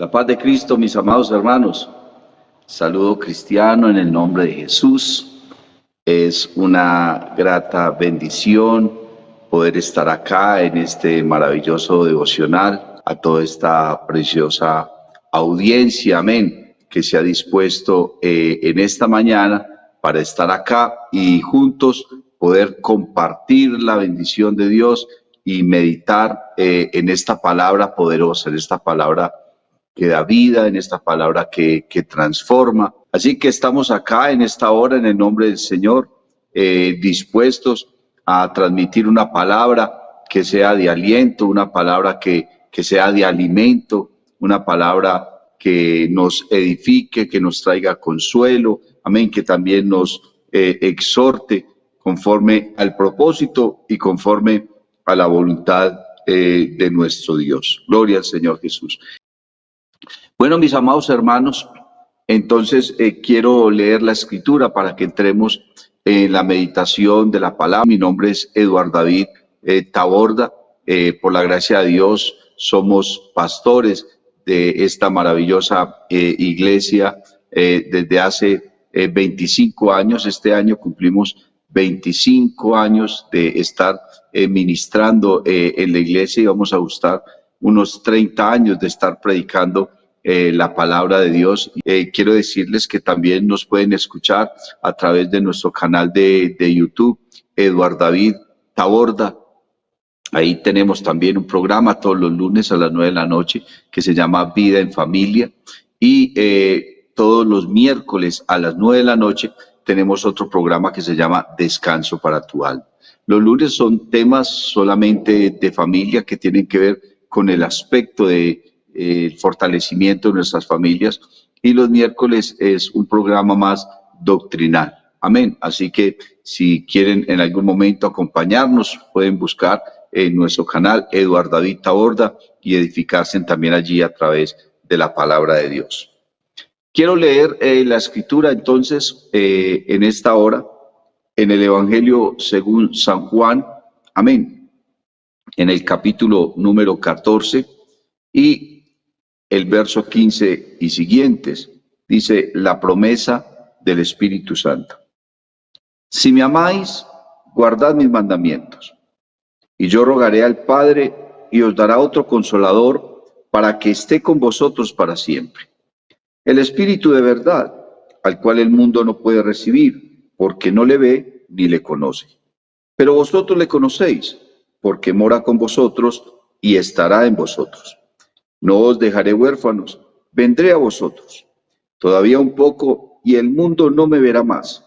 La paz de Cristo, mis amados hermanos. Saludo cristiano en el nombre de Jesús. Es una grata bendición poder estar acá en este maravilloso devocional, a toda esta preciosa audiencia, amén, que se ha dispuesto en esta mañana para estar acá y juntos poder compartir la bendición de Dios y meditar en esta palabra poderosa, en esta palabra que da vida, en esta palabra que transforma. Así que estamos acá en esta hora en el nombre del Señor, dispuestos a transmitir una palabra que sea de aliento, una palabra que sea de alimento, una palabra que nos edifique, que nos traiga consuelo, amén, que también nos exhorte conforme al propósito y conforme a la voluntad de nuestro Dios. Gloria al Señor Jesús. Bueno, mis amados hermanos, entonces quiero leer la escritura para que entremos en la meditación de la palabra. Mi nombre es Eduardo David Taborda. Por la gracia de Dios somos pastores de esta maravillosa iglesia desde hace 25 años. Este año cumplimos 25 años de estar ministrando en la iglesia y vamos a gustar unos 30 años de estar predicando la palabra de Dios. Quiero decirles que también nos pueden escuchar a través de nuestro canal de YouTube, Eduardo David Taborda. Ahí tenemos también un programa todos los lunes a las 9 de la noche que se llama Vida en Familia, y todos los miércoles a las 9 de la noche tenemos otro programa que se llama Descanso para tu alma. Los lunes son temas solamente de familia que tienen que ver con el aspecto de el fortalecimiento de nuestras familias, y los miércoles es un programa más doctrinal. Amén. Así que si quieren en algún momento acompañarnos, pueden buscar en nuestro canal Eduardo David Taborda y edificarse también allí a través de la palabra de Dios. Quiero leer la escritura entonces en esta hora en el Evangelio según San Juan, amén, en el capítulo número 14 y el verso 15 y siguientes. Dice la promesa del Espíritu Santo. Si me amáis, guardad mis mandamientos, y yo rogaré al Padre y os dará otro consolador para que esté con vosotros para siempre. El Espíritu de verdad, al cual el mundo no puede recibir, porque no le ve ni le conoce. Pero vosotros le conocéis, porque mora con vosotros y estará en vosotros. No os dejaré huérfanos, vendré a vosotros. Todavía un poco y el mundo no me verá más,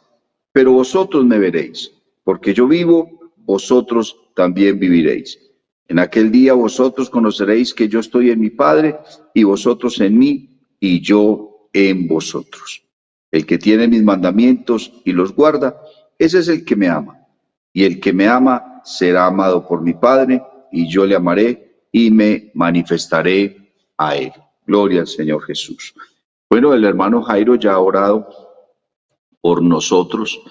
pero vosotros me veréis, porque yo vivo, vosotros también viviréis. En aquel día vosotros conoceréis que yo estoy en mi Padre, y vosotros en mí, y yo en vosotros. El que tiene mis mandamientos y los guarda, ese es el que me ama. Y el que me ama será amado por mi Padre, y yo le amaré y me manifestaré a él. Gloria al Señor Jesús. Bueno, el hermano Jairo ya ha orado por nosotros.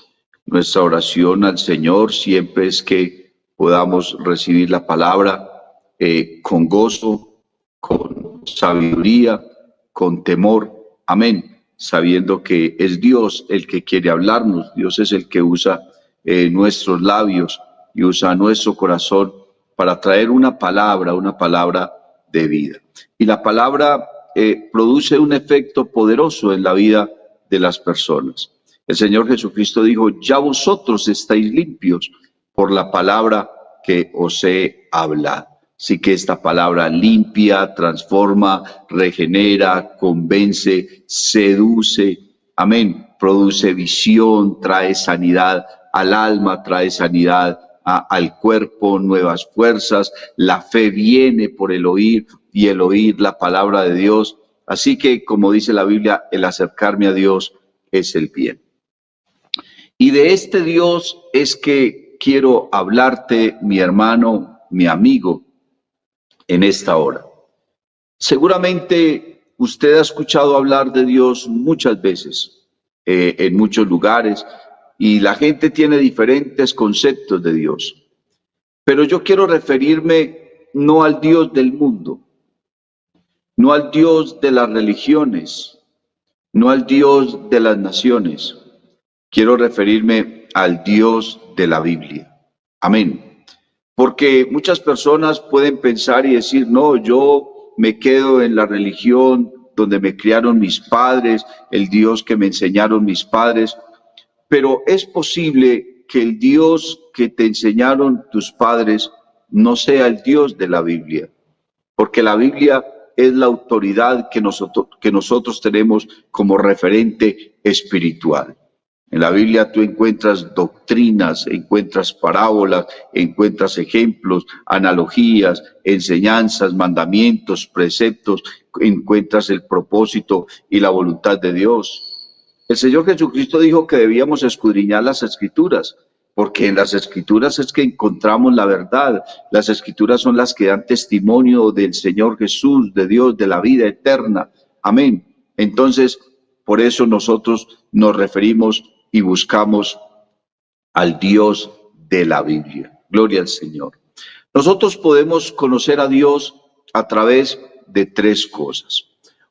Nuestra oración al Señor siempre es que podamos recibir la palabra con gozo, con sabiduría, con temor. Amén. Sabiendo que es Dios el que quiere hablarnos. Dios es el que usa nuestros labios y usa nuestro corazón para traer una palabra de vida. Y la palabra produce un efecto poderoso en la vida de las personas. El Señor Jesucristo dijo: ya vosotros estáis limpios por la palabra que os he hablado. Así que esta palabra limpia, transforma, regenera, convence, seduce, amén, produce visión, trae sanidad al alma, trae sanidad al cuerpo, nuevas fuerzas. La fe viene por el oír, y el oír la palabra de Dios. Así que, como dice la Biblia, el acercarme a Dios es el bien. Y de este Dios es que quiero hablarte, mi hermano, mi amigo, en esta hora. Seguramente usted ha escuchado hablar de Dios muchas veces, en muchos lugares, y la gente tiene diferentes conceptos de Dios. Pero yo quiero referirme no al Dios del mundo, no al Dios de las religiones, no al Dios de las naciones. Quiero referirme al Dios de la Biblia. Amén. Porque muchas personas pueden pensar y decir, no, yo me quedo en la religión donde me criaron mis padres, el Dios que me enseñaron mis padres, pero es posible que el Dios que te enseñaron tus padres no sea el Dios de la Biblia, porque la Biblia es la autoridad que nosotros tenemos como referente espiritual. En la Biblia tú encuentras doctrinas, encuentras parábolas, encuentras ejemplos, analogías, enseñanzas, mandamientos, preceptos, encuentras el propósito y la voluntad de Dios. El Señor Jesucristo dijo que debíamos escudriñar las Escrituras, porque en las Escrituras es que encontramos la verdad. Las Escrituras son las que dan testimonio del Señor Jesús, de Dios, de la vida eterna. Amén. Entonces, por eso nosotros nos referimos y buscamos al Dios de la Biblia. Gloria al Señor. Nosotros podemos conocer a Dios a través de tres cosas.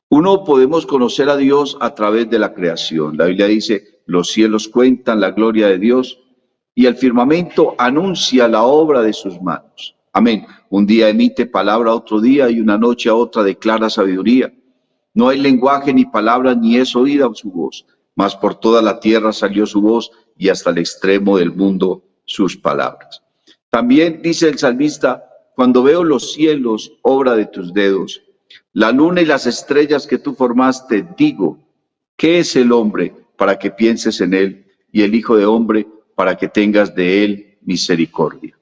Uno, podemos conocer a Dios a través de la creación. La Biblia dice, los cielos cuentan la gloria de Dios y el firmamento anuncia la obra de sus manos. Amén. Un día emite palabra a otro día y una noche a otra declara sabiduría. No hay lenguaje ni palabra ni es oída su voz, mas por toda la tierra salió su voz y hasta el extremo del mundo sus palabras. También dice el salmista, cuando veo los cielos, obra de tus dedos, la luna y las estrellas que tú formaste, digo, ¿qué es el hombre para que pienses en él? Y el hijo de hombre para que tengas de él misericordia.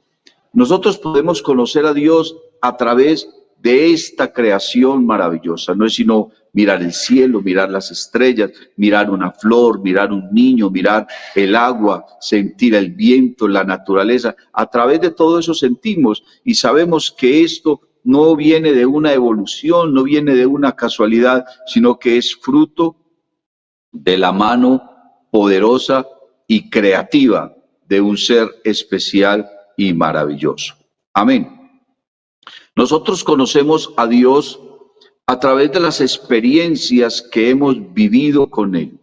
Nosotros podemos conocer a Dios a través de esta creación maravillosa. No es sino mirar el cielo, mirar las estrellas, mirar una flor, mirar un niño, mirar el agua, sentir el viento, la naturaleza. A través de todo eso sentimos y sabemos que esto no viene de una evolución, no viene de una casualidad, sino que es fruto de la mano poderosa y creativa de un ser especial y maravilloso. Amén. Nosotros conocemos a Dios a través de las experiencias que hemos vivido con Él.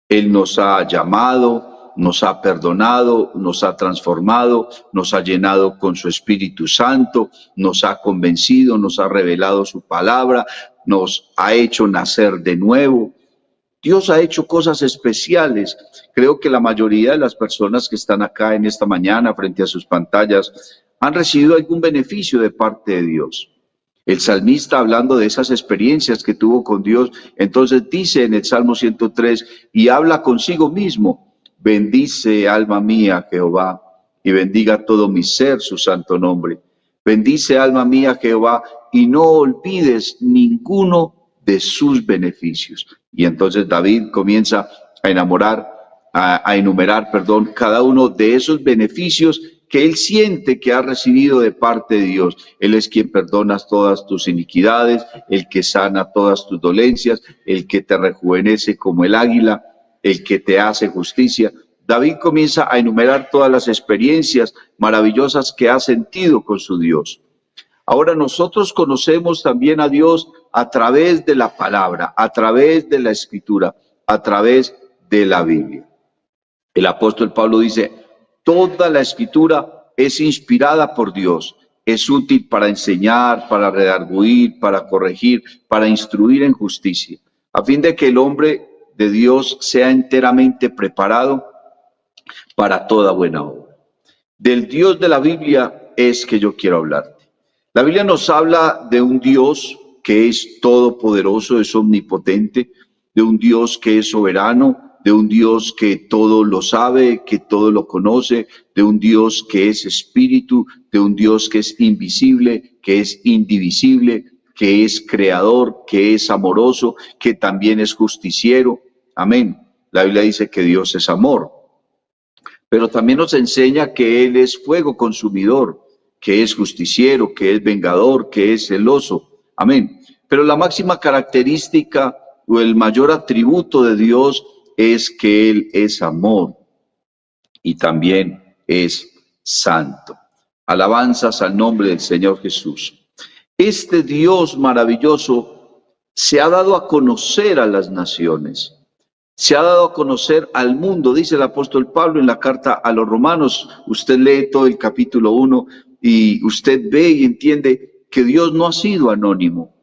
Él nos ha llamado, nos ha perdonado, nos ha transformado, nos ha llenado con su Espíritu Santo, nos ha convencido, nos ha revelado su palabra, nos ha hecho nacer de nuevo. Dios ha hecho cosas especiales. Creo que la mayoría de las personas que están acá en esta mañana frente a sus pantallas han recibido algún beneficio de parte de Dios. El salmista, hablando de esas experiencias que tuvo con Dios, entonces dice en el Salmo 103, y habla consigo mismo, bendice alma mía Jehová, y bendiga todo mi ser su santo nombre. Bendice alma mía Jehová, y no olvides ninguno de sus beneficios. Y entonces David comienza a enumerar, cada uno de esos beneficios que él siente que ha recibido de parte de Dios. Él es quien perdona todas tus iniquidades, el que sana todas tus dolencias, el que te rejuvenece como el águila, el que te hace justicia. David comienza a enumerar todas las experiencias maravillosas que ha sentido con su Dios. Ahora nosotros conocemos también a Dios a través de la palabra, a través de la Escritura, a través de la Biblia. El apóstol Pablo dice, toda la Escritura es inspirada por Dios, es útil para enseñar, para redarguir, para corregir, para instruir en justicia, a fin de que el hombre de Dios sea enteramente preparado para toda buena obra. Del Dios de la Biblia es que yo quiero hablarte. La Biblia nos habla de un Dios que es todopoderoso, es omnipotente, de un Dios que es soberano, de un Dios que todo lo sabe, que todo lo conoce, de un Dios que es espíritu, de un Dios que es invisible, que es indivisible, que es creador, que es amoroso, que también es justiciero. Amén. La Biblia dice que Dios es amor, pero también nos enseña que Él es fuego consumidor, que es justiciero, que es vengador, que es celoso. Amén. Pero la máxima característica o el mayor atributo de Dios es que Él es amor y también es santo. Alabanzas al nombre del Señor Jesús. Este Dios maravilloso se ha dado a conocer a las naciones, se ha dado a conocer al mundo, dice el apóstol Pablo en la carta a los Romanos. Usted lee todo el capítulo 1 y usted ve y entiende que Dios no ha sido anónimo.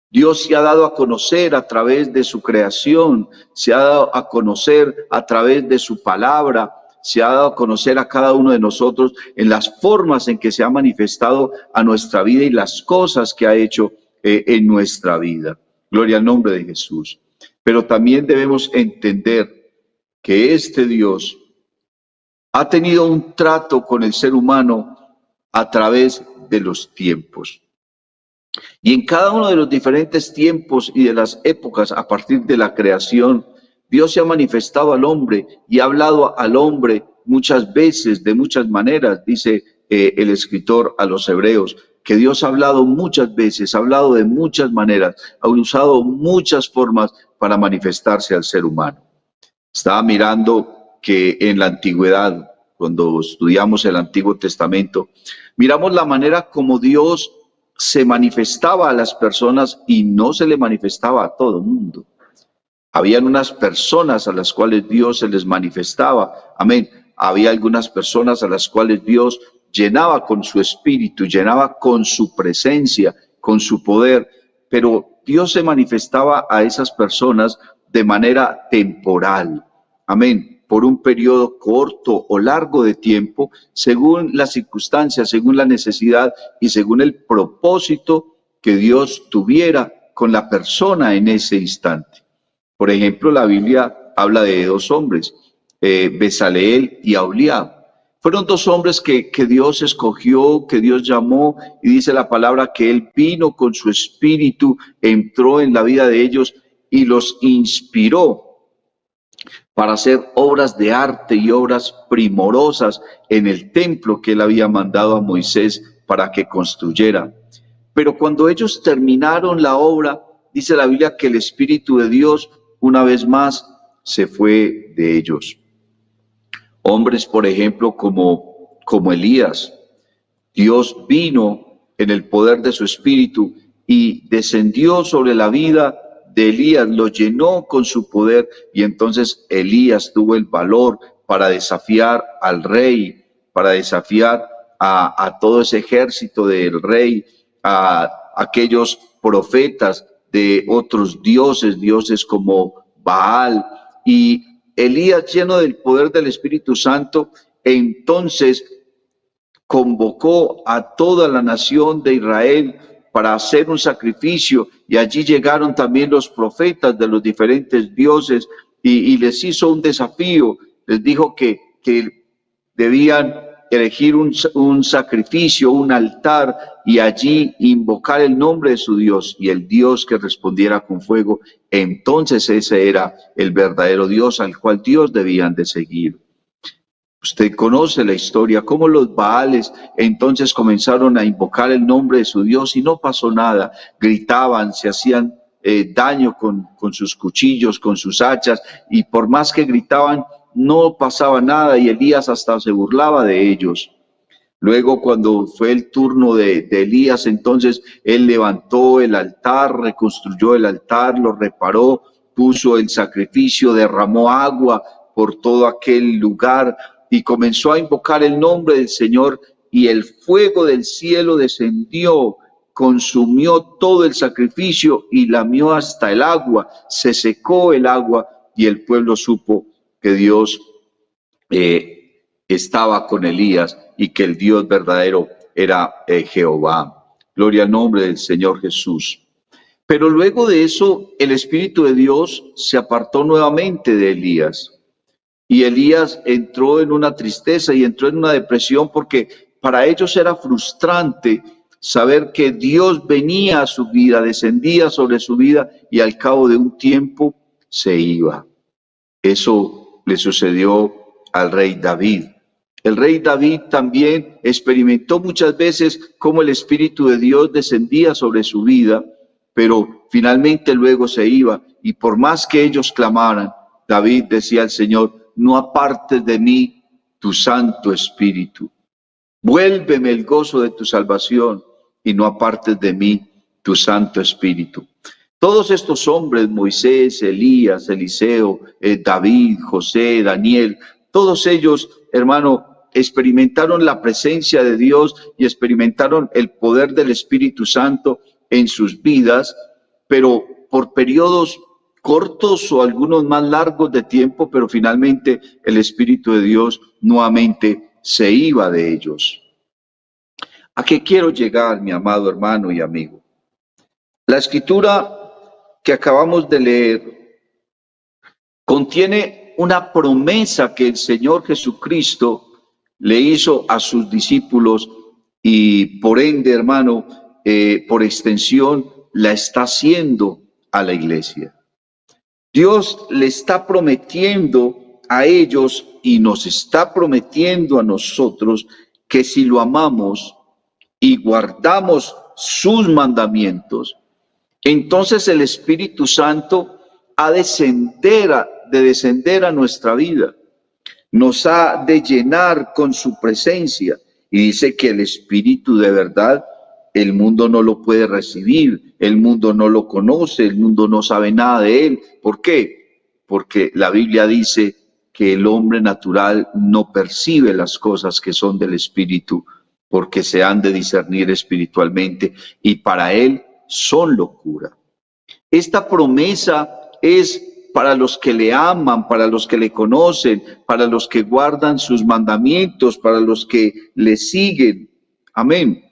Dios se ha dado a conocer a través de su creación, se ha dado a conocer a través de su palabra, se ha dado a conocer a cada uno de nosotros en las formas en que se ha manifestado a nuestra vida y las cosas que ha hecho en nuestra vida. Gloria al nombre de Jesús. Pero también debemos entender que este Dios ha tenido un trato con el ser humano a través de los tiempos. Y en cada uno de los diferentes tiempos y de las épocas a partir de la creación, Dios se ha manifestado al hombre y ha hablado al hombre muchas veces, de muchas maneras, dice el escritor a los Hebreos, que Dios ha hablado muchas veces, ha hablado de muchas maneras, ha usado muchas formas para manifestarse al ser humano. Estaba mirando que en la antigüedad, cuando estudiamos el Antiguo Testamento, miramos la manera como Dios se manifestaba a las personas y no se le manifestaba a todo el mundo. Habían unas personas a las cuales Dios se les manifestaba. Amén. Había algunas personas a las cuales Dios llenaba con su espíritu, llenaba con su presencia, con su poder, pero Dios se manifestaba a esas personas de manera temporal. Amén. Por un periodo corto o largo de tiempo, según las circunstancias, según la necesidad y según el propósito que Dios tuviera con la persona en ese instante. Por ejemplo, la Biblia habla de dos hombres, Bezaleel y Aholiab. Fueron dos hombres que Dios escogió, que Dios llamó, y dice la palabra que Él vino con su espíritu, entró en la vida de ellos y los inspiró para hacer obras de arte y obras primorosas en el templo que Él había mandado a Moisés para que construyera. Pero cuando ellos terminaron la obra, dice la Biblia que el Espíritu de Dios una vez más se fue de ellos. Hombres, por ejemplo, como Elías. Dios vino en el poder de su Espíritu y descendió sobre la vida de Elías, lo llenó con su poder y entonces Elías tuvo el valor para desafiar al rey, para desafiar a todo ese ejército del rey, a aquellos profetas de otros dioses, dioses como Baal. Y Elías, lleno del poder del Espíritu Santo, entonces convocó a toda la nación de Israel para hacer un sacrificio, y allí llegaron también los profetas de los diferentes dioses y les hizo un desafío, les dijo que debían elegir un sacrificio, un altar, y allí invocar el nombre de su Dios, y el Dios que respondiera con fuego. Entonces ese era el verdadero Dios al cual Dios debían de seguir. Usted conoce la historia, cómo los Baales entonces comenzaron a invocar el nombre de su Dios y no pasó nada. Gritaban, se hacían daño con sus cuchillos, con sus hachas, y por más que gritaban, no pasaba nada, y Elías hasta se burlaba de ellos. Luego, cuando fue el turno de Elías, entonces él levantó el altar, reconstruyó el altar, lo reparó, puso el sacrificio, derramó agua por todo aquel lugar y comenzó a invocar el nombre del Señor, y el fuego del cielo descendió, consumió todo el sacrificio y lamió hasta el agua, se secó el agua, y el pueblo supo que Dios estaba con Elías y que el Dios verdadero era Jehová. Gloria al nombre del Señor Jesús. Pero luego de eso, el Espíritu de Dios se apartó nuevamente de Elías. Y Elías entró en una tristeza y entró en una depresión, porque para ellos era frustrante saber que Dios venía a su vida, descendía sobre su vida y al cabo de un tiempo se iba. Eso le sucedió al rey David. El rey David también experimentó muchas veces cómo el Espíritu de Dios descendía sobre su vida, pero finalmente luego se iba, y por más que ellos clamaran, David decía al Señor: no apartes de mí tu Santo Espíritu. Vuélveme el gozo de tu salvación y no apartes de mí tu Santo Espíritu. Todos estos hombres, Moisés, Elías, Eliseo, David, José, Daniel, todos ellos, hermano, experimentaron la presencia de Dios y experimentaron el poder del Espíritu Santo en sus vidas, pero por periodos cortos o algunos más largos de tiempo, pero finalmente el Espíritu de Dios nuevamente se iba de ellos. ¿A qué quiero llegar, mi amado hermano y amigo? La escritura que acabamos de leer contiene una promesa que el Señor Jesucristo le hizo a sus discípulos y por ende, hermano, por extensión, la está haciendo a la iglesia. Dios le está prometiendo a ellos y nos está prometiendo a nosotros que si lo amamos y guardamos sus mandamientos, entonces el Espíritu Santo ha de descender a nuestra vida, nos ha de llenar con su presencia. Y dice que el Espíritu de verdad, el mundo no lo puede recibir, el mundo no lo conoce, el mundo no sabe nada de él. ¿Por qué? Porque la Biblia dice que el hombre natural no percibe las cosas que son del Espíritu, porque se han de discernir espiritualmente y para él son locura. Esta promesa es para los que le aman, para los que le conocen, para los que guardan sus mandamientos, para los que le siguen. Amén.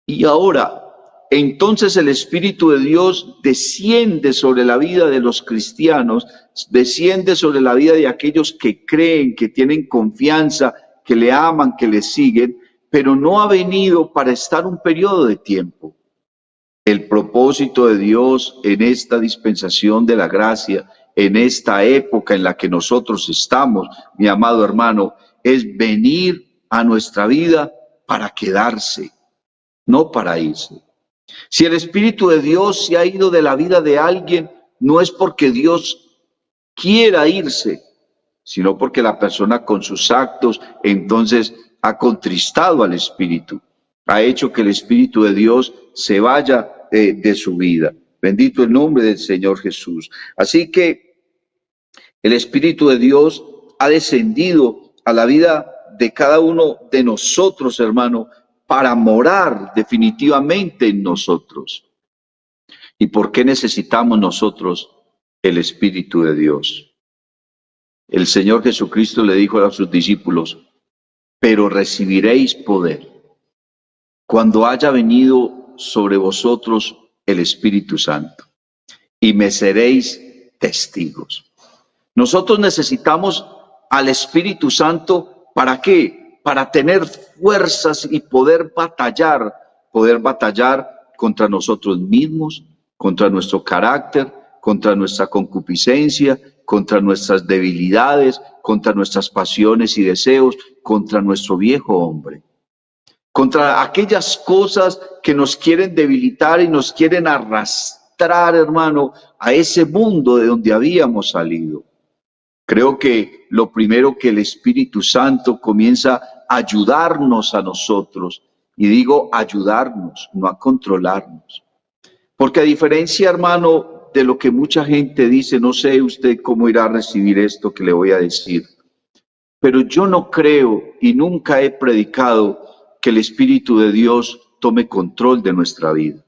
Y ahora, entonces el Espíritu de Dios desciende sobre la vida de los cristianos, desciende sobre la vida de aquellos que creen, que tienen confianza, que le aman, que le siguen, pero no ha venido para estar un periodo de tiempo. El propósito de Dios en esta dispensación de la gracia, en esta época en la que nosotros estamos, mi amado hermano, es venir a nuestra vida para quedarse, no para irse. Si el Espíritu de Dios se ha ido de la vida de alguien, no es porque Dios quiera irse, sino porque la persona con sus actos entonces ha contristado al Espíritu, ha hecho que el Espíritu de Dios se vaya de su vida. Bendito el nombre del Señor Jesús. Así que el Espíritu de Dios ha descendido a la vida de cada uno de nosotros, hermano, para morar definitivamente en nosotros. ¿Y por qué necesitamos nosotros el Espíritu de Dios? El Señor Jesucristo le dijo a sus discípulos: pero recibiréis poder cuando haya venido sobre vosotros el Espíritu Santo, y me seréis testigos. Nosotros necesitamos al Espíritu Santo, ¿para qué? Para tener fuerzas y poder batallar contra nosotros mismos, contra nuestro carácter, contra nuestra concupiscencia, contra nuestras debilidades, contra nuestras pasiones y deseos, contra nuestro viejo hombre. Contra aquellas cosas que nos quieren debilitar y nos quieren arrastrar, hermano, a ese mundo de donde habíamos salido. Creo que lo primero que el Espíritu Santo comienza a ayudarnos a nosotros, y digo ayudarnos, no a controlarnos. Porque a diferencia, hermano, de lo que mucha gente dice, no sé usted cómo irá a recibir esto que le voy a decir, pero yo no creo y nunca he predicado que el Espíritu de Dios tome control de nuestra vida.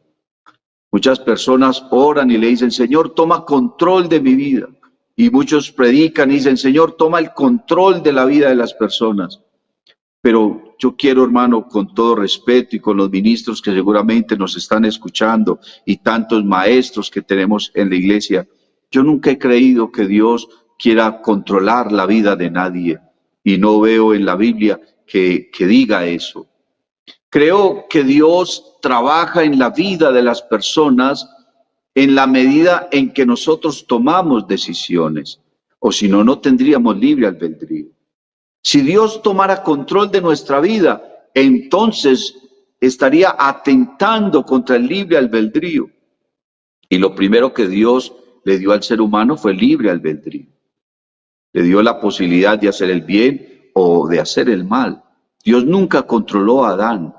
Muchas personas oran y le dicen: Señor, toma control de mi vida. Y muchos predican y dicen: Señor, toma el control de la vida de las personas. Pero yo quiero, hermano, con todo respeto y con los ministros que seguramente nos están escuchando y tantos maestros que tenemos en la iglesia, yo nunca he creído que Dios quiera controlar la vida de nadie. Y no veo en la Biblia que diga eso. Creo que Dios trabaja en la vida de las personas en la medida en que nosotros tomamos decisiones, o si no, no tendríamos libre albedrío. Si Dios tomara control de nuestra vida, entonces estaría atentando contra el libre albedrío. Y lo primero que Dios le dio al ser humano fue libre albedrío. Le dio la posibilidad de hacer el bien o de hacer el mal. Dios nunca controló a Adán.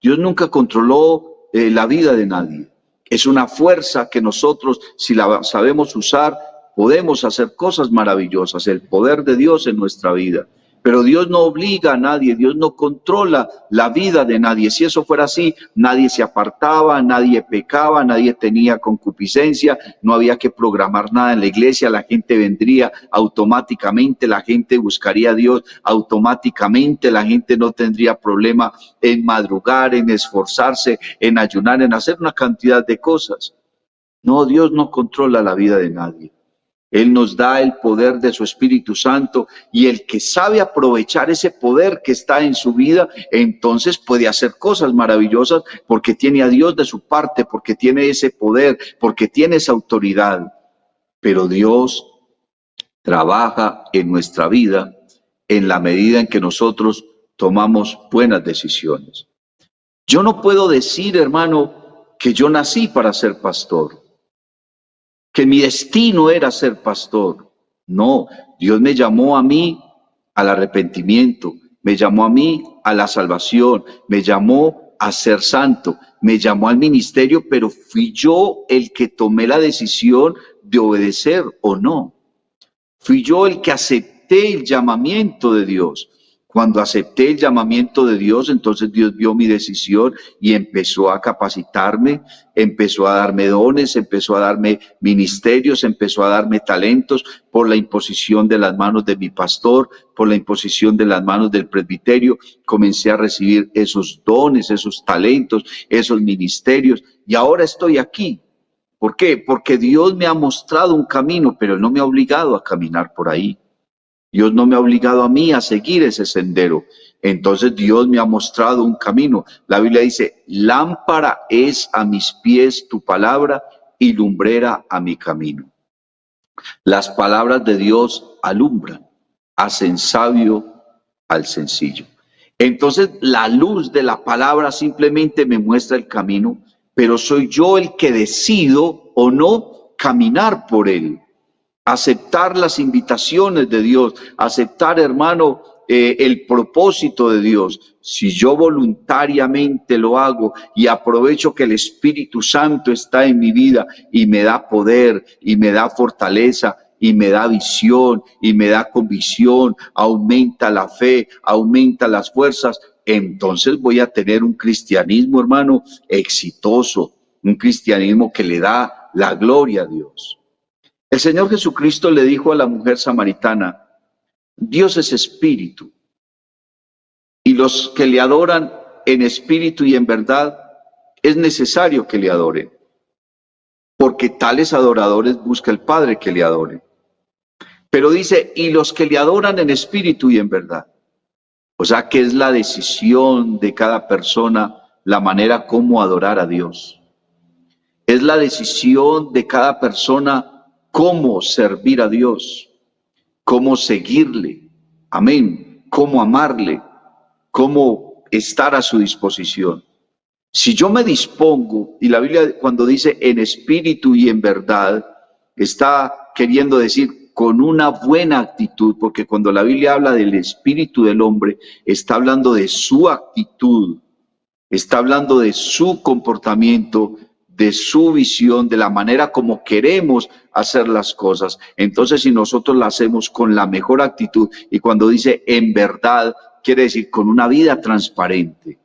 Dios nunca controló la vida de nadie. Es una fuerza que nosotros, si la sabemos usar, podemos hacer cosas maravillosas, el poder de Dios en nuestra vida. Pero Dios no obliga a nadie, Dios no controla la vida de nadie. Si eso fuera así, nadie se apartaba, nadie pecaba, nadie tenía concupiscencia, no había que programar nada en la iglesia, la gente vendría automáticamente, la gente buscaría a Dios automáticamente, la gente no tendría problema en madrugar, en esforzarse, en ayunar, en hacer una cantidad de cosas. No, Dios no controla la vida de nadie. Él nos da el poder de su Espíritu Santo y el que sabe aprovechar ese poder que está en su vida, entonces puede hacer cosas maravillosas porque tiene a Dios de su parte, porque tiene ese poder, porque tiene esa autoridad. Pero Dios trabaja en nuestra vida en la medida en que nosotros tomamos buenas decisiones. Yo no puedo decir, hermano, que yo nací para ser pastor, que mi destino era ser pastor. No, Dios me llamó a mí al arrepentimiento, me llamó a mí a la salvación, me llamó a ser santo, me llamó al ministerio, pero fui yo el que tomé la decisión de obedecer o no. Fui yo el que acepté el llamamiento de Dios. Cuando acepté el llamamiento de Dios, entonces Dios vio mi decisión y empezó a capacitarme, empezó a darme dones, empezó a darme ministerios, empezó a darme talentos por la imposición de las manos de mi pastor, por la imposición de las manos del presbiterio. Comencé a recibir esos dones, esos talentos, esos ministerios y ahora estoy aquí. ¿Por qué? Porque Dios me ha mostrado un camino, pero Él no me ha obligado a caminar por ahí. Dios no me ha obligado a mí a seguir ese sendero. Entonces Dios me ha mostrado un camino. La Biblia dice, lámpara es a mis pies tu palabra y lumbrera a mi camino. Las palabras de Dios alumbran, hacen sabio al sencillo. Entonces la luz de la palabra simplemente me muestra el camino, pero soy yo el que decido o no caminar por él. Aceptar las invitaciones de Dios, aceptar, hermano, el propósito de Dios. Si yo voluntariamente lo hago y aprovecho que el Espíritu Santo está en mi vida y me da poder y me da fortaleza y me da visión y me da convicción, aumenta la fe, aumenta las fuerzas, entonces voy a tener un cristianismo, hermano, exitoso, un cristianismo que le da la gloria a Dios. El Señor Jesucristo le dijo a la mujer samaritana, Dios es espíritu, y los que le adoran en espíritu y en verdad, es necesario que le adoren, porque tales adoradores busca el Padre que le adore. Pero dice, y los que le adoran en espíritu y en verdad. O sea que es la decisión de cada persona, la manera como adorar a Dios. Es la decisión de cada persona cómo servir a Dios, cómo seguirle, amén, cómo amarle, cómo estar a su disposición. Si yo me dispongo, y la Biblia cuando dice en espíritu y en verdad, está queriendo decir con una buena actitud, porque cuando la Biblia habla del espíritu del hombre, está hablando de su actitud, está hablando de su comportamiento, de su visión, de la manera como queremos hacer las cosas. Entonces, si nosotros la hacemos con la mejor actitud, y cuando dice en verdad, quiere decir con una vida transparente.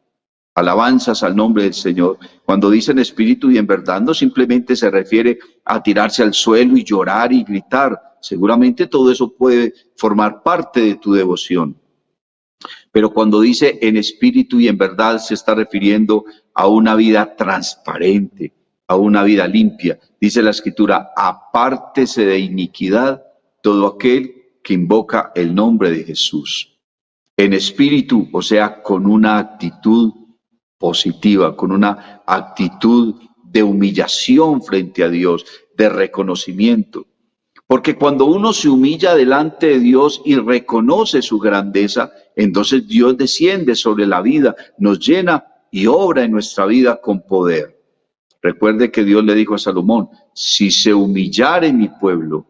Alabanzas al nombre del Señor. Cuando dice en espíritu y en verdad, no simplemente se refiere a tirarse al suelo y llorar y gritar. Seguramente todo eso puede formar parte de tu devoción. Pero cuando dice en espíritu y en verdad, se está refiriendo a una vida transparente, a una vida limpia. Dice la Escritura, apártese de iniquidad todo aquel que invoca el nombre de Jesús. En espíritu, o sea, con una actitud positiva, con una actitud de humillación frente a Dios, de reconocimiento. Porque cuando uno se humilla delante de Dios y reconoce su grandeza, entonces Dios desciende sobre la vida, nos llena y obra en nuestra vida con poder. Recuerde que Dios le dijo a Salomón, si se humillare mi pueblo,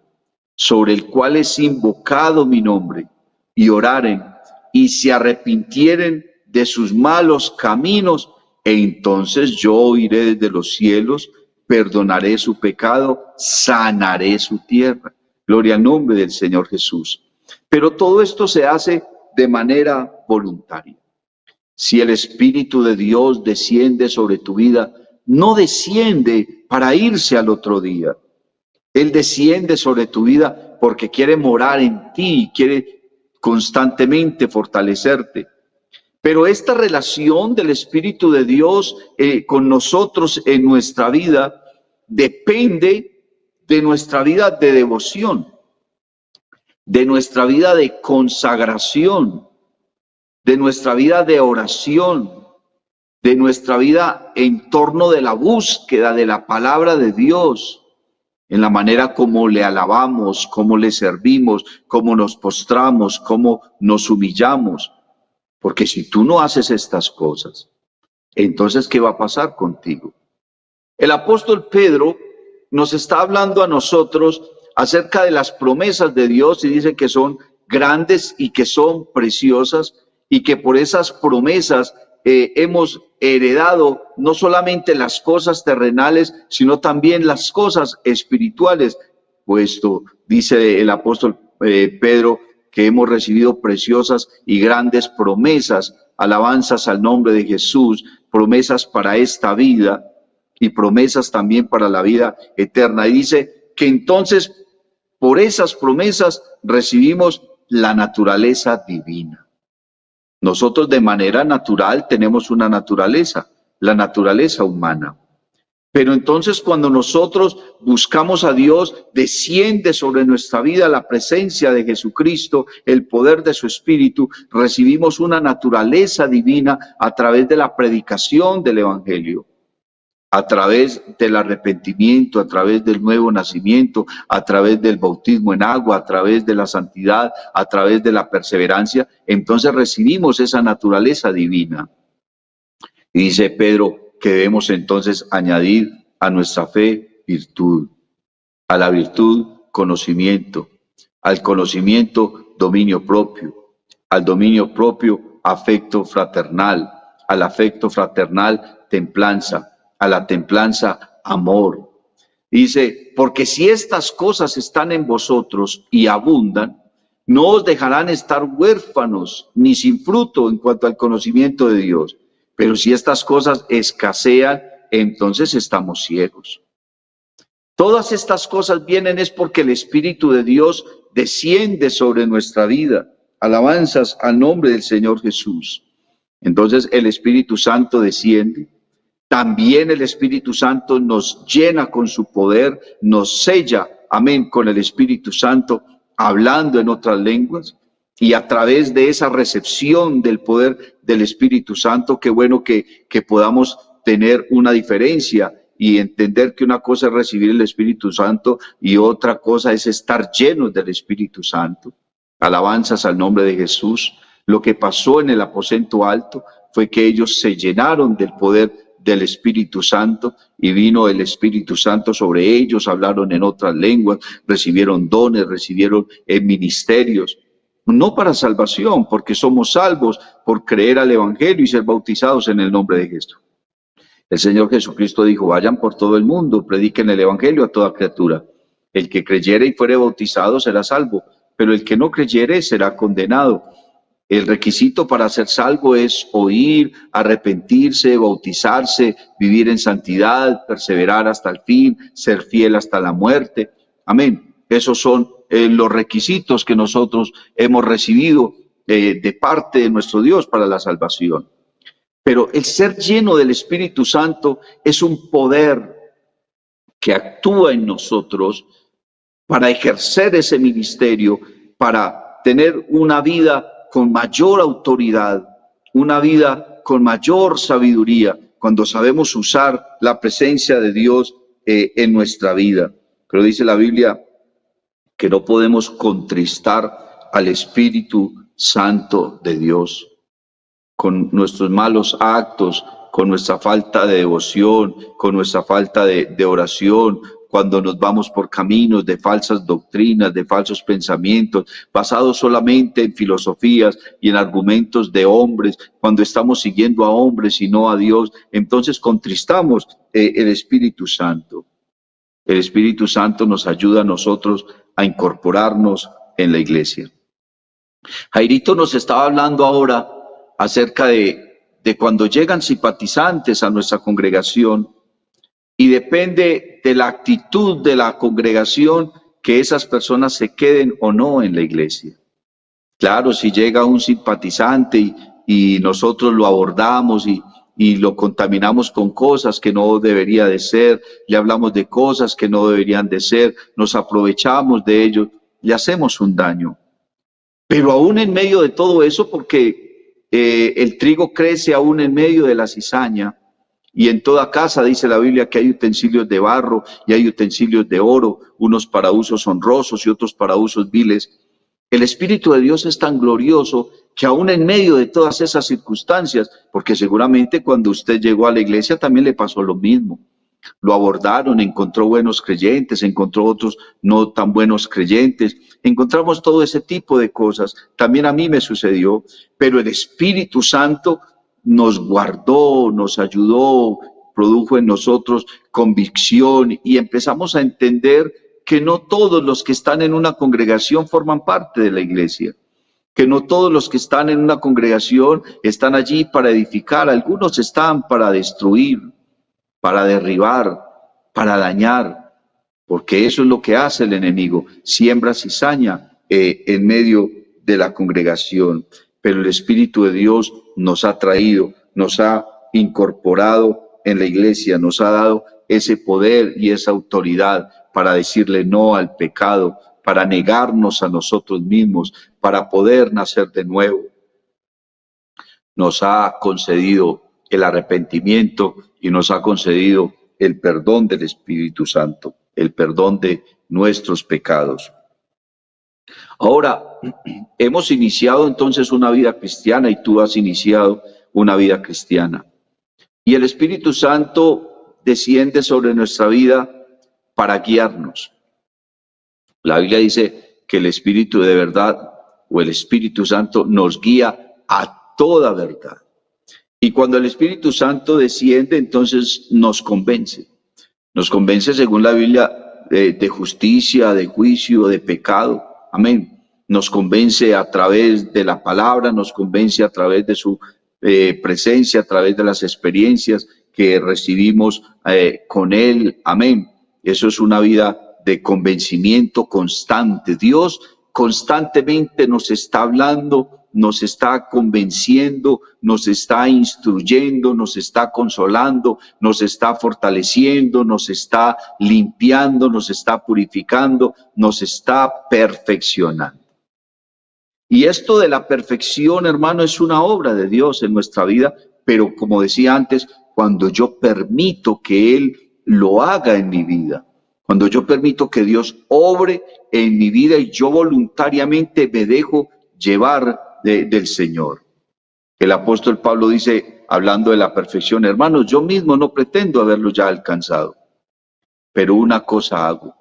sobre el cual es invocado mi nombre, y oraren, y se arrepintieren de sus malos caminos, entonces yo oiré desde los cielos, perdonaré su pecado, sanaré su tierra. Gloria al nombre del Señor Jesús. Pero todo esto se hace de manera voluntaria. Si el Espíritu de Dios desciende sobre tu vida, no desciende para irse al otro día. Él desciende sobre tu vida porque quiere morar en ti, quiere constantemente fortalecerte. Pero esta relación del Espíritu de Dios con nosotros en nuestra vida depende de nuestra vida de devoción, de nuestra vida de consagración, de nuestra vida de oración, de nuestra vida en torno de la búsqueda de la palabra de Dios, en la manera como le alabamos, cómo le servimos, cómo nos postramos, cómo nos humillamos. Porque si tú no haces estas cosas, entonces, ¿qué va a pasar contigo? El apóstol Pedro nos está hablando a nosotros acerca de las promesas de Dios y dice que son grandes y que son preciosas y que por esas promesas hemos heredado no solamente las cosas terrenales, sino también las cosas espirituales. Puesto, dice el apóstol Pedro, que hemos recibido preciosas y grandes promesas, alabanzas al nombre de Jesús, promesas para esta vida y promesas también para la vida eterna. Y dice que entonces por esas promesas recibimos la naturaleza divina. Nosotros de manera natural tenemos una naturaleza, la naturaleza humana. Pero entonces cuando nosotros buscamos a Dios, desciende sobre nuestra vida la presencia de Jesucristo, el poder de su Espíritu, recibimos una naturaleza divina a través de la predicación del Evangelio, a través del arrepentimiento, a través del nuevo nacimiento, a través del bautismo en agua, a través de la santidad, a través de la perseverancia. Entonces recibimos esa naturaleza divina. Y dice Pedro, que debemos entonces añadir a nuestra fe virtud, a la virtud conocimiento, al conocimiento dominio propio, al dominio propio afecto fraternal, al afecto fraternal templanza, a la templanza amor. Dice, porque si estas cosas están en vosotros y abundan, no os dejarán estar huérfanos ni sin fruto en cuanto al conocimiento de Dios. Pero si estas cosas escasean, entonces estamos ciegos. Todas estas cosas vienen es porque el Espíritu de Dios desciende sobre nuestra vida. Alabanzas al nombre del Señor Jesús. Entonces el Espíritu Santo desciende. También el Espíritu Santo nos llena con su poder, nos sella, amén, con el Espíritu Santo, hablando en otras lenguas. Y a través de esa recepción del poder del Espíritu Santo, qué bueno que podamos tener una diferencia y entender que una cosa es recibir el Espíritu Santo y otra cosa es estar llenos del Espíritu Santo. Alabanzas al nombre de Jesús. Lo que pasó en el aposento alto fue que ellos se llenaron del poder del Espíritu Santo y vino el Espíritu Santo sobre ellos, hablaron en otras lenguas, recibieron dones, recibieron ministerios. No para salvación, porque somos salvos por creer al Evangelio y ser bautizados en el nombre de Jesús. El Señor Jesucristo dijo, vayan por todo el mundo, prediquen el Evangelio a toda criatura. El que creyere y fuere bautizado será salvo, pero el que no creyere será condenado. El requisito para ser salvo es oír, arrepentirse, bautizarse, vivir en santidad, perseverar hasta el fin, ser fiel hasta la muerte. Amén. Esos son los requisitos que nosotros hemos recibido de parte de nuestro Dios para la salvación. Pero el ser lleno del Espíritu Santo es un poder que actúa en nosotros para ejercer ese ministerio, para tener una vida con mayor autoridad, una vida con mayor sabiduría, cuando sabemos usar la presencia de Dios en nuestra vida. Pero dice la Biblia que no podemos contristar al Espíritu Santo de Dios con nuestros malos actos, con nuestra falta de devoción, con nuestra falta de oración, cuando nos vamos por caminos de falsas doctrinas, de falsos pensamientos, basados solamente en filosofías y en argumentos de hombres, cuando estamos siguiendo a hombres y no a Dios, entonces contristamos el Espíritu Santo. El Espíritu Santo nos ayuda a nosotros a incorporarnos en la iglesia. Jairito nos estaba hablando ahora acerca de cuando llegan simpatizantes a nuestra congregación, y depende de la actitud de la congregación que esas personas se queden o no en la iglesia. Claro, si llega un simpatizante y nosotros lo abordamos y lo contaminamos con cosas que no debería de ser, le hablamos de cosas que no deberían de ser, nos aprovechamos de ellos, le hacemos un daño. Pero aún en medio de todo eso, porque el trigo crece aún en medio de la cizaña, y en toda casa dice la Biblia que hay utensilios de barro y hay utensilios de oro, unos para usos honrosos y otros para usos viles. El Espíritu de Dios es tan glorioso que aún en medio de todas esas circunstancias, porque seguramente cuando usted llegó a la iglesia también le pasó lo mismo. Lo abordaron, encontró buenos creyentes, encontró otros no tan buenos creyentes, encontramos todo ese tipo de cosas. También a mí me sucedió, pero el Espíritu Santo nos guardó, nos ayudó, produjo en nosotros convicción y empezamos a entender que no todos los que están en una congregación forman parte de la iglesia, que no todos los que están en una congregación están allí para edificar, algunos están para destruir, para derribar, para dañar, porque eso es lo que hace el enemigo, siembra cizaña en medio de la congregación. Pero el Espíritu de Dios nos ha traído, nos ha incorporado en la iglesia, nos ha dado ese poder y esa autoridad para decirle no al pecado, para negarnos a nosotros mismos, para poder nacer de nuevo. Nos ha concedido el arrepentimiento y nos ha concedido el perdón del Espíritu Santo, el perdón de nuestros pecados. Ahora, hemos iniciado entonces una vida cristiana y tú has iniciado una vida cristiana. Y el Espíritu Santo desciende sobre nuestra vida para guiarnos. La Biblia dice que el Espíritu de verdad o el Espíritu Santo nos guía a toda verdad. Y cuando el Espíritu Santo desciende, entonces nos convence. Nos convence según la Biblia de justicia, de juicio, de pecado. Amén. Nos convence a través de la palabra, nos convence a través de su presencia, a través de las experiencias que recibimos con Él. Amén. Eso es una vida de convencimiento constante. Dios constantemente nos está hablando, nos está convenciendo, nos está instruyendo, nos está consolando, nos está fortaleciendo, nos está limpiando, nos está purificando, nos está perfeccionando. Y esto de la perfección, hermano, es una obra de Dios en nuestra vida, pero como decía antes, cuando yo permito que Él lo haga en mi vida, cuando yo permito que Dios obre en mi vida y yo voluntariamente me dejo llevar del Señor. El apóstol Pablo dice, hablando de la perfección, hermanos, yo mismo no pretendo haberlo ya alcanzado, pero una cosa hago,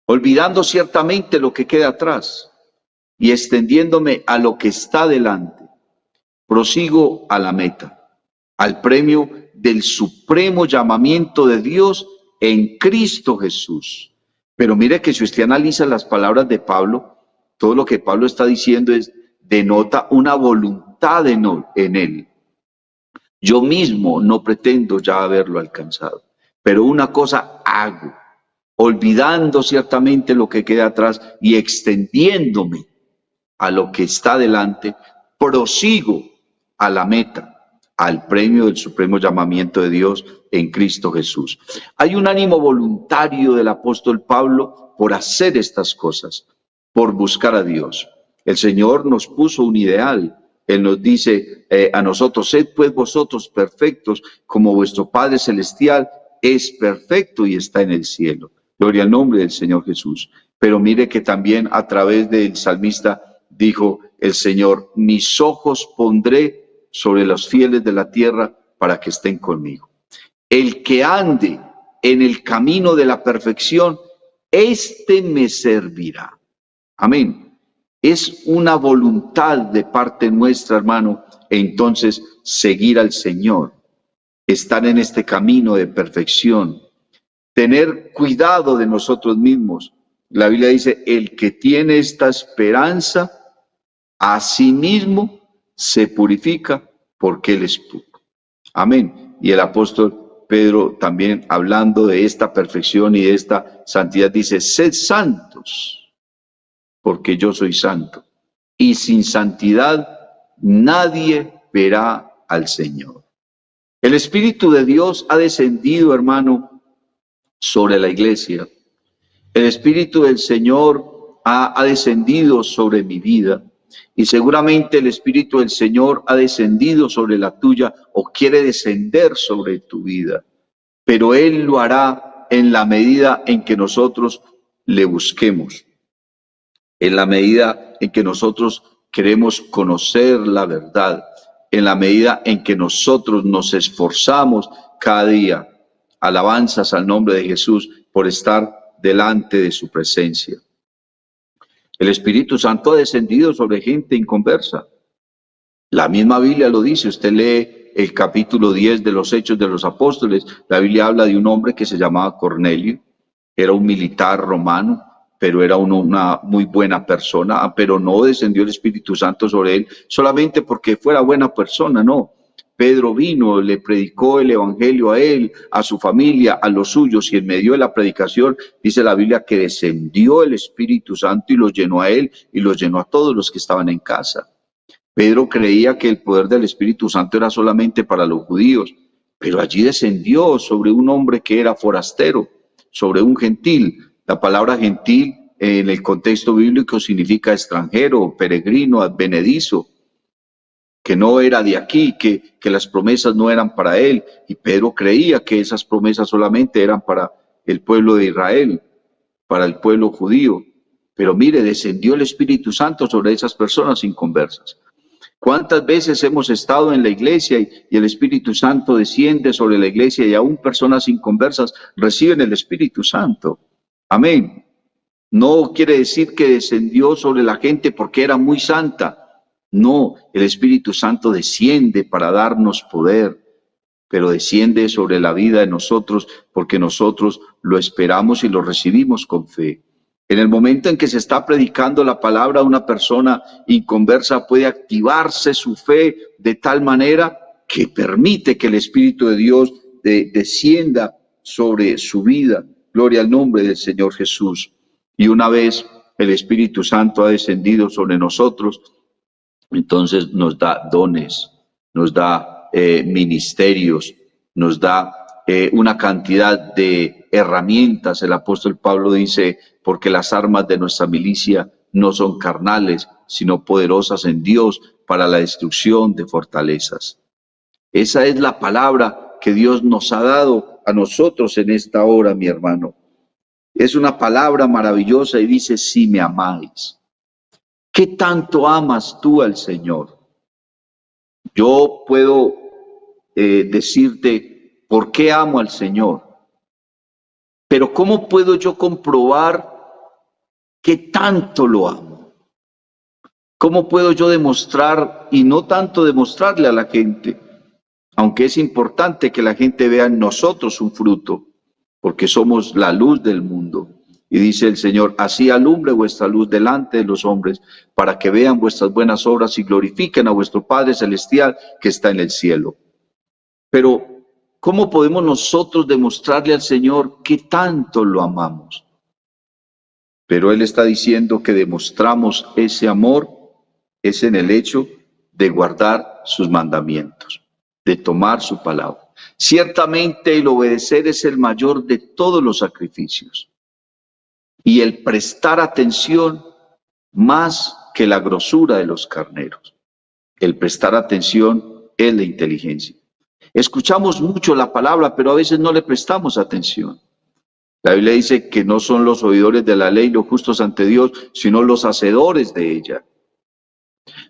olvidando ciertamente lo que queda atrás y extendiéndome a lo que está delante, prosigo a la meta, al premio del supremo llamamiento de Dios en Cristo Jesús. Pero mire que si usted analiza las palabras de Pablo, todo lo que Pablo está diciendo denota una voluntad en él. Yo mismo no pretendo ya haberlo alcanzado, pero una cosa hago, olvidando ciertamente lo que queda atrás y extendiéndome a lo que está delante, prosigo a la meta, al premio del supremo llamamiento de Dios en Cristo Jesús. Hay un ánimo voluntario del apóstol Pablo por hacer estas cosas, por buscar a Dios. El Señor nos puso un ideal. Él nos dice a nosotros, sed pues vosotros perfectos como vuestro Padre Celestial es perfecto y está en el cielo. Gloria al nombre del Señor Jesús. Pero mire que también a través del salmista dijo el Señor, mis ojos pondré sobre los fieles de la tierra para que estén conmigo. El que ande en el camino de la perfección, éste me servirá. Amén. Es una voluntad de parte nuestra, hermano, entonces seguir al Señor, estar en este camino de perfección, tener cuidado de nosotros mismos. La Biblia dice, el que tiene esta esperanza, a sí mismo se purifica porque él es puro. Amén. Y el apóstol Pedro también hablando de esta perfección y de esta santidad dice, sed santos, porque yo soy santo. Y sin santidad nadie verá al Señor. El Espíritu de Dios ha descendido, hermano, sobre la iglesia. El Espíritu del Señor ha descendido sobre mi vida. Y seguramente el Espíritu del Señor ha descendido sobre la tuya o quiere descender sobre tu vida. Pero Él lo hará en la medida en que nosotros le busquemos. En la medida en que nosotros queremos conocer la verdad. En la medida en que nosotros nos esforzamos cada día. Alabanzas al nombre de Jesús por estar delante de su presencia. El Espíritu Santo ha descendido sobre gente inconversa. La misma Biblia lo dice. Usted lee el capítulo 10 de los Hechos de los Apóstoles. La Biblia habla de un hombre que se llamaba Cornelio. Era un militar romano, pero era una muy buena persona. Pero no descendió el Espíritu Santo sobre él solamente porque fuera buena persona, no. Pedro vino, le predicó el evangelio a él, a su familia, a los suyos, y en medio de la predicación dice la Biblia que descendió el Espíritu Santo y los llenó a él y los llenó a todos los que estaban en casa. Pedro creía que el poder del Espíritu Santo era solamente para los judíos, pero allí descendió sobre un hombre que era forastero, sobre un gentil. La palabra gentil en el contexto bíblico significa extranjero, peregrino, advenedizo, que no era de aquí, que las promesas no eran para él, y Pedro creía que esas promesas solamente eran para el pueblo de Israel, para el pueblo judío. Pero mire, descendió el Espíritu Santo sobre esas personas inconversas. ¿Cuántas veces hemos estado en la iglesia y el Espíritu Santo desciende sobre la iglesia y aún personas inconversas reciben el Espíritu Santo? Amén. No quiere decir que descendió sobre la gente porque era muy santa. No, el Espíritu Santo desciende para darnos poder, pero desciende sobre la vida de nosotros porque nosotros lo esperamos y lo recibimos con fe. En el momento en que se está predicando la palabra a una persona inconversa, puede activarse su fe de tal manera que permite que el Espíritu de Dios descienda sobre su vida. Gloria al nombre del Señor Jesús. Y una vez el Espíritu Santo ha descendido sobre nosotros, entonces nos da dones, nos da ministerios, nos da una cantidad de herramientas. El apóstol Pablo dice, porque las armas de nuestra milicia no son carnales, sino poderosas en Dios para la destrucción de fortalezas. Esa es la palabra que Dios nos ha dado a nosotros en esta hora, mi hermano. Es una palabra maravillosa y dice, si me amáis. ¿Qué tanto amas tú al Señor? Yo puedo decirte por qué amo al Señor, pero ¿cómo puedo yo comprobar qué tanto lo amo? ¿Cómo puedo yo demostrar, y no tanto demostrarle a la gente, aunque es importante que la gente vea en nosotros un fruto, porque somos la luz del mundo? Y dice el Señor, así alumbre vuestra luz delante de los hombres, para que vean vuestras buenas obras y glorifiquen a vuestro Padre Celestial que está en el cielo. Pero, ¿cómo podemos nosotros demostrarle al Señor qué tanto lo amamos? Pero Él está diciendo que demostramos ese amor es en el hecho de guardar sus mandamientos, de tomar su palabra. Ciertamente el obedecer es el mayor de todos los sacrificios. Y el prestar atención más que la grosura de los carneros. El prestar atención es la inteligencia. Escuchamos mucho la palabra, pero a veces no le prestamos atención. La Biblia dice que no son los oidores de la ley los justos ante Dios, sino los hacedores de ella.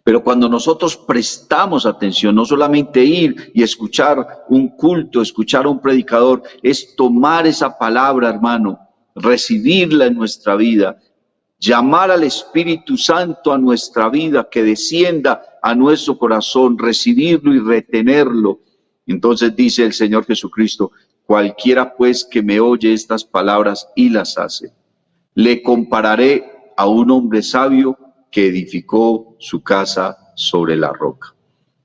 Pero cuando nosotros prestamos atención, no solamente ir y escuchar un culto, escuchar a un predicador, es tomar esa palabra, hermano, recibirla en nuestra vida, llamar al Espíritu Santo a nuestra vida, que descienda a nuestro corazón, recibirlo y retenerlo. Entonces dice el Señor Jesucristo: cualquiera pues que me oye estas palabras y las hace, le compararé a un hombre sabio que edificó su casa sobre la roca.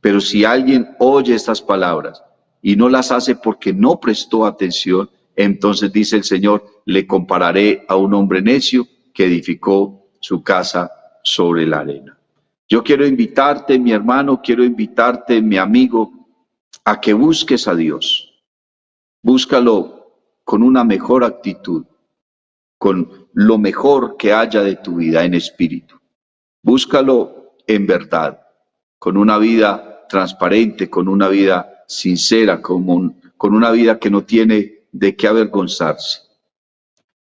Pero si alguien oye estas palabras y no las hace porque no prestó atención, entonces dice el Señor: le compararé a un hombre necio que edificó su casa sobre la arena. Yo quiero invitarte, mi hermano, quiero invitarte, mi amigo, a que busques a Dios. Búscalo con una mejor actitud, con lo mejor que haya de tu vida en espíritu. Búscalo en verdad, con una vida transparente, con una vida sincera, con una vida que no tiene de qué avergonzarse.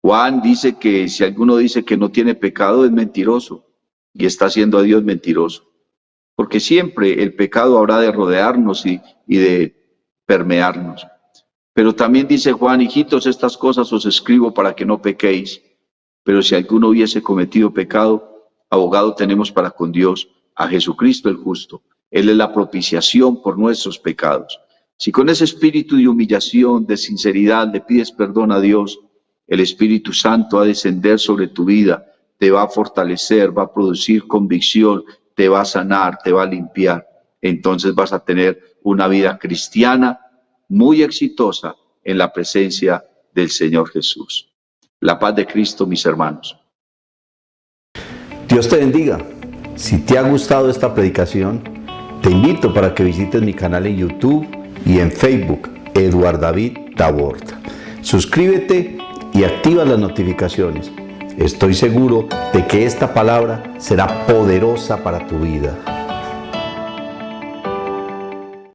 Juan dice que si alguno dice que no tiene pecado, es mentiroso y está haciendo a Dios mentiroso. Porque siempre el pecado habrá de rodearnos y de permearnos. Pero también dice Juan: hijitos, estas cosas os escribo para que no pequéis. Pero si alguno hubiese cometido pecado, abogado tenemos para con Dios, a Jesucristo el justo. Él es la propiciación por nuestros pecados. Si con ese espíritu de humillación, de sinceridad, le pides perdón a Dios, el Espíritu Santo va a descender sobre tu vida, te va a fortalecer, va a producir convicción, te va a sanar, te va a limpiar. Entonces vas a tener una vida cristiana muy exitosa en la presencia del Señor Jesús. La paz de Cristo, mis hermanos. Dios te bendiga. Si te ha gustado esta predicación, te invito para que visites mi canal en YouTube y en Facebook, Eduard David Tabort. Suscríbete y activa las notificaciones. Estoy seguro de que esta palabra será poderosa para tu vida.